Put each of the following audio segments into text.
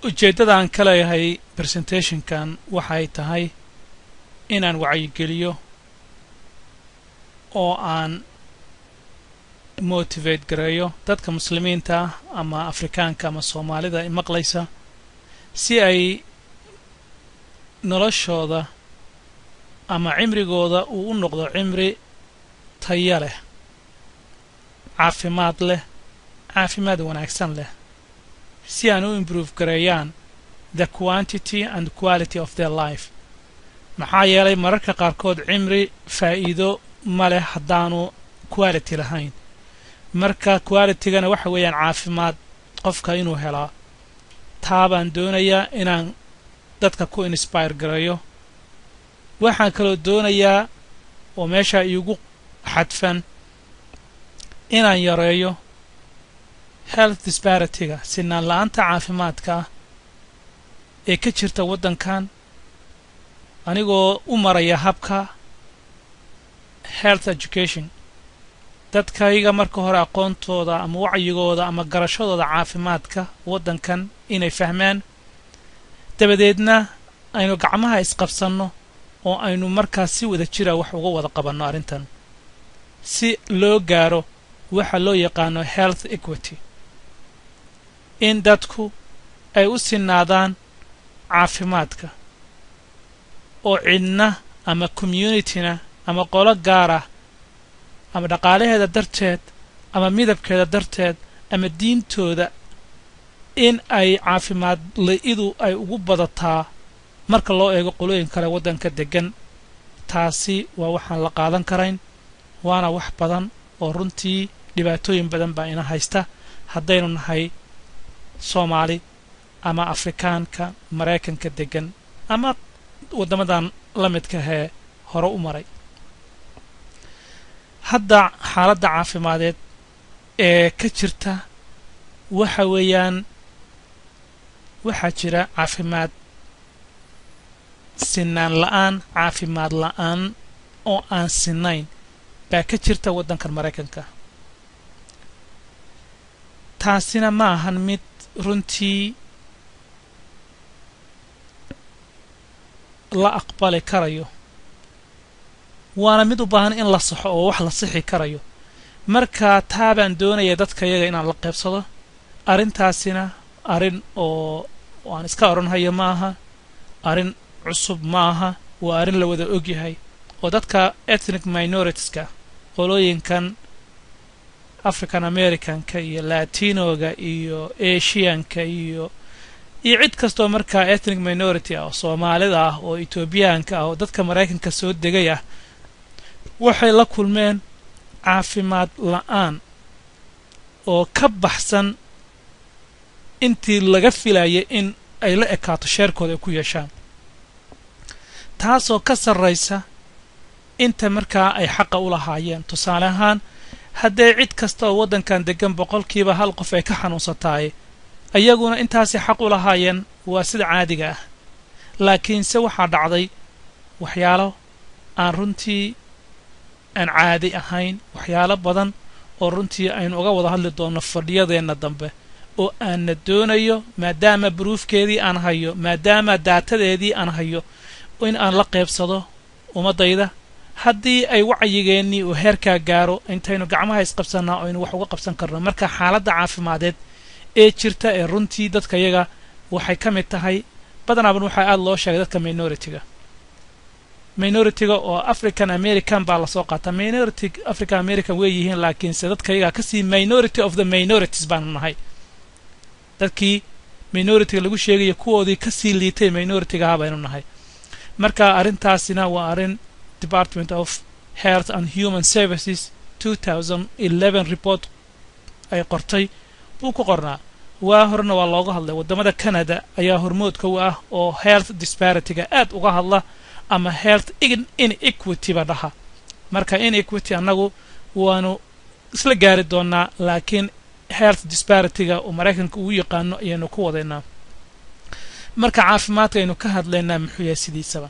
ujeedada aan ka leeyahay presentationkan waxay tahay inaan wacyigeliyo oo aan motivate gareeyo dadka muslimiinta ama Afrikaanka ama Soomaalida ay maqlaysa si ay noloshooda ama cimrigooda uu u noqdo cimri tayo leh caafimaad wanaagsan leh si aan u improve gareeyaan the quantity and quality of their life maxaa yeelay mararka qaarkood cimri faa'iido ma leh haddaanu quality lahayn marka qualitygana waxa weeyaan caafimaad qofka inuu helaa taabaan doonayaa inaan dadka ku inspire gareeyo waxaan kaloo doonayaa oo meesha iigu xadfan inaan yareeyo health disparity-ga sinaan la'aanta caafimaadka ee ka jirta waddankan anigoo u maraya habka health education dadkayga marka hore aqoontooda ama wacyigooda ama garashadooda caafimaadka waddankan inay fahmaan dabadeedna aynu gacmaha isqabsanno oo aynu markaas si wada jira wax uga wada qabanno arrintan si loo gaaro waxa loo yaqaano health equity in dadku ay u sinaadaan caafimaadka oo cidna ama communityna ama qolo gaar ah ama dhaqaalaheeda darteed ama midabkeeda darteed ama diintooda in ay caafimaad le'idu ay ugu badataa marka loo eego qolooyin kale waddanka degan taasi waa waxaan la qaadan karayn waana wax badan oo runtii dhibaatooyin badan baa ina haysta haddaynu nahay Soomaali ama Afrikaanka Mareykanka degan ama waddamadan la midka hee hore u maray hadda xaaladda caafimadeed ee ka jirta waxa weeyaan waxaa jira caafimaad sinaan la'aan caafimaad la'aan oo aan sinayn baa ka jirta waddankan Mareykanka taasina ma ahan mid runtii la aqbali karayo waana mid u baahan in la saxo oo wax la sixi karayo marka taabaan doonaya dadka iyaga inaan la qaybsado arrintaasina arrin oo aan iska oranhayo maaha arrin cusub maaha waa arrin la wada ogyahay oo dadka ethnic minoritiska qolooyinkan African Americanka iyo Latinoga iyo Asianka iyo cid kastoo markaa ethnic minority ah oo Soomaalida ah oo Ethiopianka ah oo dadka Mareykanka soo degay ah waxay la kulmeen caafimaad la'aan oo ka baxsan intii laga filayay in ay la ekaato sheerkooda ku yeeshaan taasoo ka sarreysa inta markaa ay xaqa u lahaayeen tusaale ahaan hadday cid kasta oo waddankan degan boqolkiiba hal qof ay ka xanuunsataay ayaguna intaasi xaq u lahaayeen waa sida caadiga ah laakiinse waxaa dhacday waxyaalo aan runtii aan caadi ahayn waxyaalo badan oo runtii aynu uga wada hadli doono fadhiyadeenna dambe oo aanna doonayo maadaama bruufkeedii aan hayo maadaama daatadeedii aan hayo in aan la qaybsado ummadayda haddii ay wacyigeennii uu heerkaa gaaro intaynu gacmaha isqabsannaa aynu wax uga qabsan karno marka xaaladda caafimadeed ee jirta ee runtii dadka iyaga waxay ka mid tahay badanaaba waxaa aad loo sheegay dadka minority-ga oo African American baa la soo qaataa minority African American way yihiin laakiinse dadka iyaga ka sii minority of the minorities baan nahay dadkii minority-ga lagu sheegay kuwoodii ka sii liitay minority-ga baynu nahay marka arrintaasina waa arrin Department of Health and Human Services 2011 report ay qortay buu ku qornaa waa horna waa looga hadlay wadamada Canada ayaa hormoodka u ah oo health disparity-ga aad uga hadla ama health inequity ba dhaha marka inequity anagu waanu isla gaari doonaa laakiin health disparity-ga oo Mareykanka uu yaqaano ayaynu ku wadaynaa marka caafimaadka aynu ka hadlaynaa muxuu yahay sidiisaba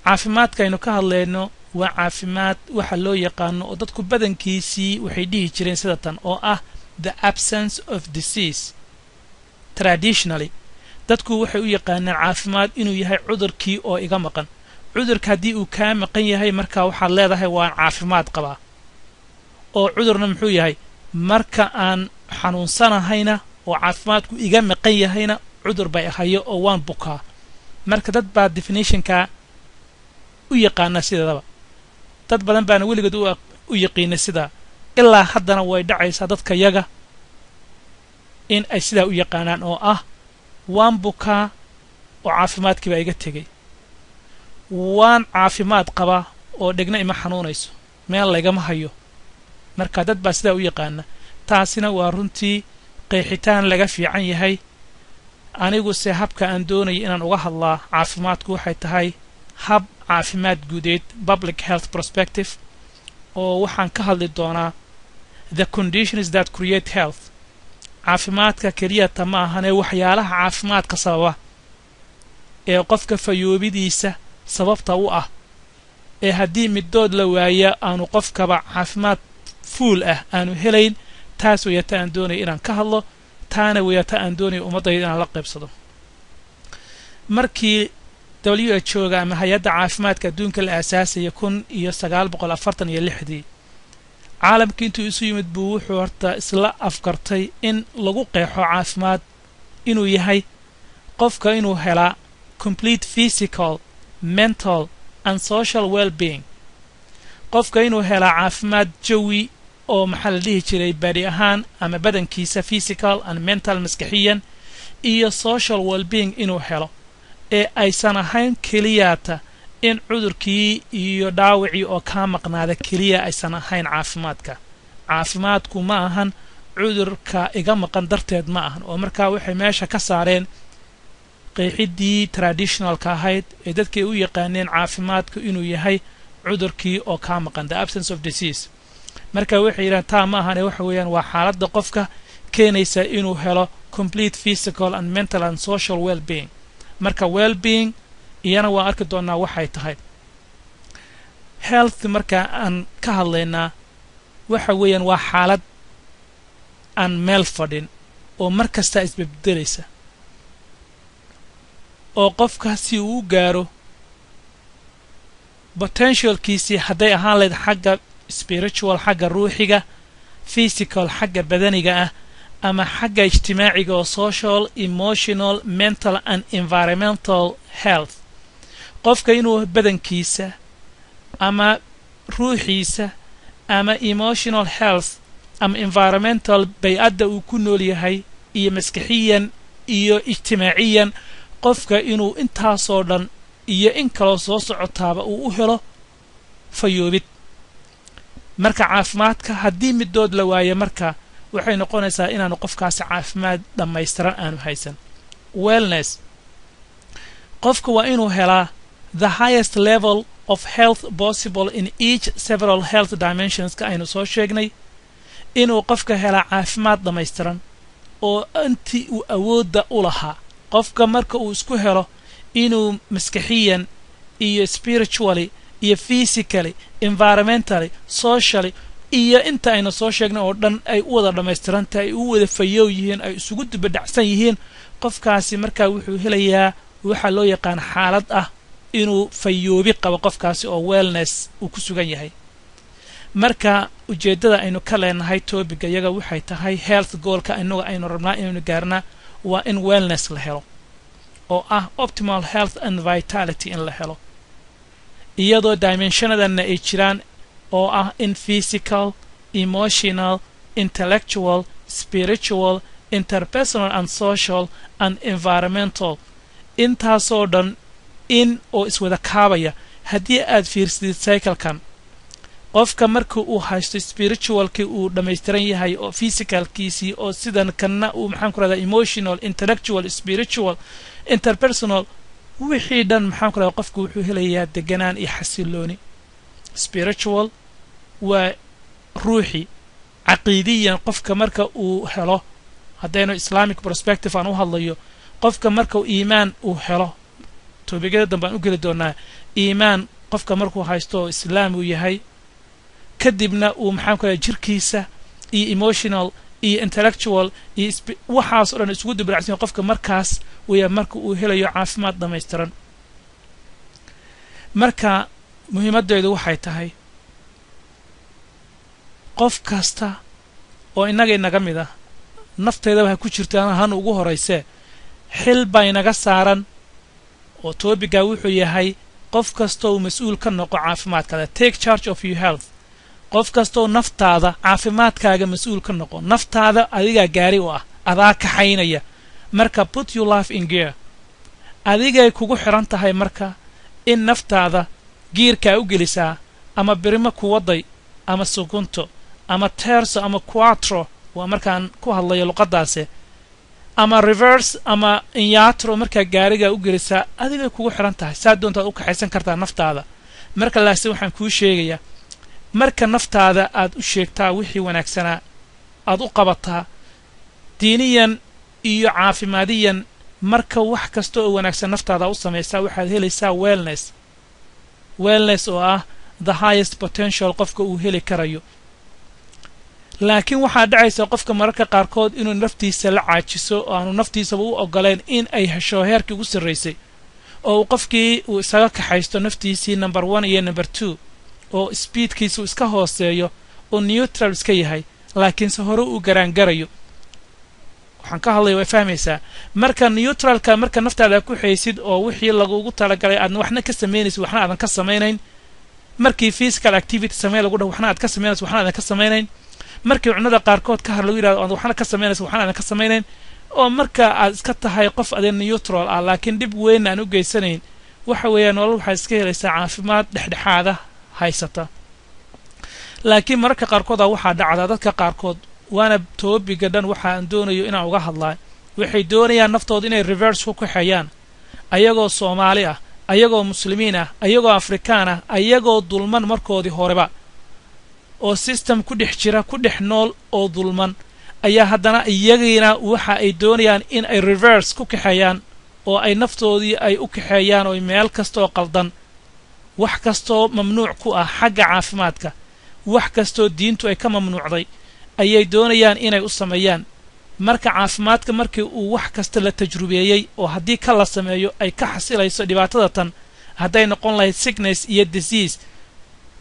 caafimaadka aynu ka hadlayno waa caafimaad waxa loo yaqaano oo dadku badankiisii waxay dhihi jireen sida tan oo ah the absence of disease traditionally dadku waxay u yaqaanaan caafimaad inuu yahay cudurkii oo iga maqan cudurka haddii uu kaa maqan yahay marka waxaad leedahay waan caafimaad qabaa oo cudurna muxuu yahay marka aan xanuunsanahayna oo caafimaadku iga maqan yahayna cudur bay ahayo oo waan bukaa marka dad baa definitionka u yaqaana sidaba dad badan baana weligood u yaqiina sida ilaa haddana way dhacaysaa dadka yaga in ay sidaa u yaqaanaan oo ah waan bukaa oo caafimaadkii baa iga tegay waan caafimaad qabaa oo dhegna ima xanuunayso meel laygama hayo marka dad baa sidaa u yaqaana taasina waa runtii qeexitaan laga fiican yahay anigu se habka aan doonaya inaan uga hadlaa caafimaadku waxay tahay hab caafimaad guudeed public health perspective oo waxaan ka hadli doonaa the conditions that create health caafimaadka keliyata ma ahane waxyaalaha caafimaadka sababa ee qofka fayoobidiisa sababta u ah ee haddii middood la waaya aanu qofkaba caafimaad fuul ah aanu helayn taas wayata aan doonaya inaan ka hadlo taana wayata aan doonaya ummaddayda inaan la qaybsado markii WHO ama hay-adda caafimaadka adduunka la aasaasaya 1946 caalamka intuu isu yimid buu wuxuu horta isla afkartay in lagu qeexo caafimaad inuu yahay qofka inuu helaa complete physical mental and social well-being qofka inuu helaa caafimaad jawi oo maxaa la dhihi jiray badi ahaan ama badankiisa physical and mental maskaxiyan iyo social well-being inuu helo ee aysan ahayn keliyata in cudurkii iyo dhaawacii oo kaa maqnaada keliya aysan ahayn caafimaadku ma ahan cudurka iga maqan darteed ma ahan oo markaa waxay meesha ka saareen qeexidii traditionalka ahayd ee dadkay u yaqaaneen caafimaadku inuu yahay cudurkii oo kaa maqan the absence of disease marka waxay yidhahan taa ma ahan ee waxa weeyaan waa xaaladda qofka keenaysa inuu helo complete physical and mental and social well-being marka well-being iyana waan arki doonaa waxay tahay health marka aan ka hadlaynaa waxa weeyaan waa xaalad aan meel fadhin oo mar kasta isbeddelaysa oo qofka si uu gaaro potentialkiisii hadday ahaan lahayd xagga spiritual xagga ruuxiga physical xagga badaniga ah ama xagga ijtimaaciga oo social emotional mental and environmental health qofka inuu badankiisa ama ruuxiisa ama emotional health ama environmental bay'adda uu ku nool yahay iyo maskaxiyan iyo ijtimaaciyan qofka inuu intaasoo dhan iyo in kaloo soo socotaaba uu u helo fayoobid marka caafimaadka haddii middood la waayo marka waxay noqonaysaa inaanu qofkaasi caafimaad dhammaystiran aanu haysan wellness qofka waa inuu helaa the highest level of health possible in each several health dimensionska aynu soo sheegnay inuu qofka helaa caafimaad dhammaystiran oo intii uu awoodda u lahaa qofka marka uu isku helo inuu maskaxiyan iyo spiritually iyo physically environmentally socially iyo inta ayna soo sheegnay oo dhan ay u wada dhammaystirantahay ay u wada fayow yihiin ay isugu dibadhacsan yihiin qofkaasi markaa wuxuu helayaa waxa loo yaqaan xaalad ah inuu fayoobi qabo qofkaasi oo wellness uu ku sugan yahay marka ujeeddada aynu ka leenahay topiga iyaga waxay tahay health goalka inaga aynu rabnaa inaynu gaarnaa waa in wellness la helo oo ah optimal health and vitality in la helo iyadoo dimensionadanna ay jiraan oo ah in physical emotional intellectual spiritual interpersonal and social and environmental intaasoo dhan in oo iswada kaabaya haddii aad fiirsidid cyclekan qofka marka uu haysto spiritualkii uu dhammaystiran yahay oo physicalkiisii oo sidan kanna uu maxaan ku rahdaa emotional intellectual spiritual interpersonal wixii dhan maxaan ku rahdaa qofku wuxuu helayaa deganaan iyo xasilooni spiritual waa ruuxi caqiidiyan qofka marka uu helo haddaynu islamic perspective aan u hadlayo qofka marka iimaan uu helo toobigada dambe aan u geli doonaa iimaan qofka markuu haysto oo islaam uu yahay kadibna uu maxaan ku rahdaa jirkiisa iyo emotional iyo intellectual iyo waxaas oo dhan isugu dibiracsan qofka markaas weeyaa marka uu helayo caafimaad dhamaystiran marka muhiimadeedu waxay tahay qof kasta oo inaga mid ah nafteeda waxa ku jirta han ugu horeysay xil bay naga saaran oo toobiga wuxuu yahay qof kasta oo mas'uul ka noqo caafimaadkaaga take charge of your health qof kasta oo naftaada caafimaadkaaga mas'uul ka noqo naftaada adiga gaari u ah adaa ka xaynaya marka put your life in gear adigay kugu xiran tahay marka in naftaada gearka u gelisaa ama birima ku waday ama sugunto ama terzo ama quattro waa markaan ku hadlayo luqadaas ama reverse ama inyatro marka gaariga u gelisaa adigay kugu xiran tahay saa doontaad u kaxaysan kartaa naftaada marka laasi waxaan kuu sheegayaa marka naftaada aad u sheegtaa wixii wanaagsanaa aad u qabataa diiniyan iyo caafimaadiyan marka wax kasta oo wanaagsan naftaada u sameeysaa waxaad helaysaa wellness oo ah the highest potential qofka uu heli karayo laakiin waxaa dhacaysa qofka mararka qaarkood inuu naftiisa la caajiso oo aanu naftiisaba u ogoleen in ay hesho heerkii ugu sarreysay oo qofkii uu isaga kaxaysto naftiisii number 1 iyo number 2 oo speedkiisu iska hooseeyo oo neutral iska yahay laakiinse hore uu garaangarayo waxaan ka hadlay way fahmaysaa marka neutralka marka naftaada ku xaysid oo wixii lagu talagalay aad waxna ka sameynaysid waxna aadan ka sameynayn markii physical activity samee lagu dhaw waxna aad ka sameynaysid waxna aadan ka sameynayn markii cunada qaarkood ka hadlo yiraahdo waxna ka sameynaysid waxna aadan ka sameynayn oo marka aad iska tahay qof adeen neutral ah laakiin dib weyn aan u geysanayn waxa weeyaan nolol waxa iska helaysaa caafimaad dhexdhexaada haysata laakiin mararka qaarkood waxa dhacda dadka qaarkood waana toobiga dhan waxa aan doonayo inaan uga hadlaa waxay doonayaan naftooda inay reverse ku kaxayaan ayagoo Soomaali ah ayagoo muslimiin ah ayagoo Afrikaan ah ayagoo dulman markoodii horeba oo system ku dhex jira ku dhex nool oo dulman ayaa haddana iyagiina waxa ay doonayaan in ay reverse ku kaxayaan oo ay naftoodii ay u kaxayaan oo meel kasta oo qaldan wax kasta oo mamnuuc ku ah xagga caafimaadka wax kasta oo diintu ay ka mamnuucday ayay doonayaan inay u sameeyaan marka caafimaadka markii uu wax kasta la tajrubeeyay oo haddii ka la sameeyo ay ka xasilayso dhibaatada tan hadday noqon lahayd sickness iyo disease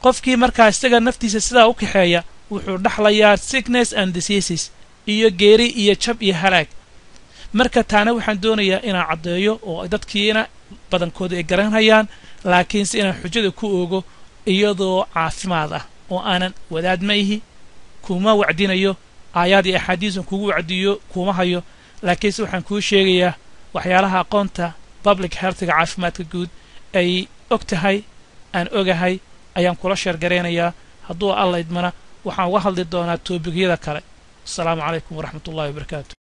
qofkii markaa isaga naftiisa sidaa u kaxeeya wuxuu dhaxlayaa sickness and diseases iyo geeri iyo jab iyo halaag marka taana waxaan doonayaa inaan caddeeyo oo dadkiina badankooda ay garanayaan laakiinse inaan xujada ku oogo iyadoo caafimaad ah oo aanan wadaad ma ihi kuma wacdinayo aayaad iyo axaadiis kugu wacdiyo kuma hayo laakiinse waxaan kuu sheegayaa waxyaalaha aqoonta public healthga caafimaadka guud ay ogtahay aan ogahay ayaan kula sheergareynayaa hadduu alla idmana waxaan uga hadli doonaa toobigiyada kale. Assalaamu calaykum waraxmatullaahi wabarakaatu.